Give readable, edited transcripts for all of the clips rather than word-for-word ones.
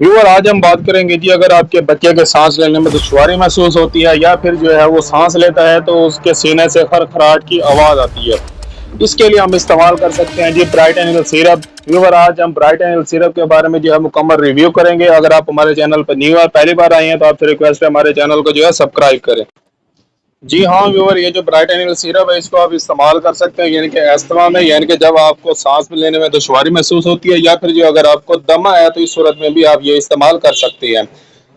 Viewer आज हम बात करेंगे जी, अगर आपके बच्चे के सांस लेने में दुश्वारी महसूस होती है या फिर जो है वो सांस लेता है तो उसके सीने से खरखराहट की आवाज़ आती है। इसके लिए हम इस्तेमाल कर सकते हैं जी ब्राइट एंगल सिरप। व्यूअर आज हम ब्राइट एंगल सिरप के बारे में जो है मुकम्मल रिव्यू करेंगे। अगर आप हमारे चैनल पर न्यू और पहली बार आए हैं तो आपसे रिक्वेस्ट है हमारे चैनल को जो है सब्सक्राइब करें। जी हाँ व्यूअर, ये जो ब्राइट एंगल सिरप है इसको आप इस्तेमाल कर सकते हैं, यानी कि अस्थमा में, यानी कि जब आपको सांस लेने में दुश्वारी महसूस होती है या फिर जो अगर आपको दमा है तो इस सूरत में भी आप ये इस्तेमाल कर सकते हैं।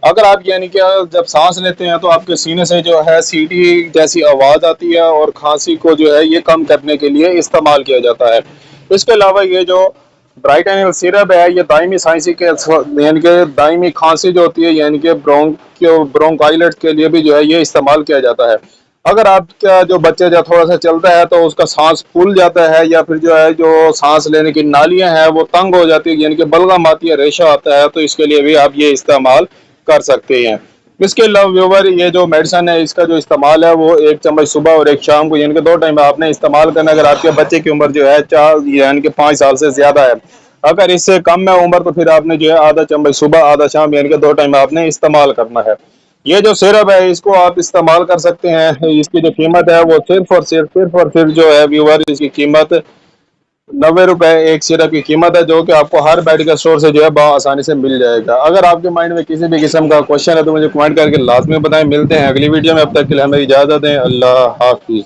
अगर आप यानी कि जब सांस लेते हैं तो आपके सीने से जो है सीटी जैसी आवाज़ आती है और खांसी को जो है ये कम करने के लिए इस्तेमाल किया जाता है। इसके अलावा ये जो ब्राइट एंगल सिरप है ये दायमी साइंसी के यानी कि दायमी खांसी जो होती है यानी कि ब्रोंकाइटिस के लिए भी जो है ये इस्तेमाल किया जाता है। अगर आपका जो बच्चे जब थोड़ा सा चलता है तो उसका सांस फूल जाता है या फिर जो है जो सांस लेने की नालियां हैं वो तंग हो जाती है, यानी कि बलगम आती है, रेशा आता है, तो इसके लिए भी आप ये इस्तेमाल कर सकते हैं। इसके अलावा व्यूवर ये जो मेडिसन है इसका जो इस्तेमाल है वो 1 चम्मच सुबह और 1 शाम को, यानी कि 2 टाइम आपने इस्तेमाल करना। अगर आपके बच्चे की उम्र जो है 4 यानी कि 5 साल से ज्यादा है, अगर इससे कम है उम्र तो फिर आपने जो है आधा चम्मच सुबह आधा शाम यानी कि 2 टाइम आपने इस्तेमाल करना है। ये जो सिरप है इसको आप इस्तेमाल कर सकते हैं। इसकी जो कीमत है वो सिर्फ और सिर्फ जो है व्यूवर इसकी कीमत 90 रुपए एक सिरप की कीमत है, जो कि आपको हर मेडिकल स्टोर से जो है आसानी से मिल जाएगा। अगर आपके माइंड में किसी भी किस्म का क्वेश्चन है तो मुझे कमेंट करके लाजमी बताएं। मिलते हैं अगली वीडियो में, अब तक के लिए हमें इजाजत दें। अल्लाह हाफिज।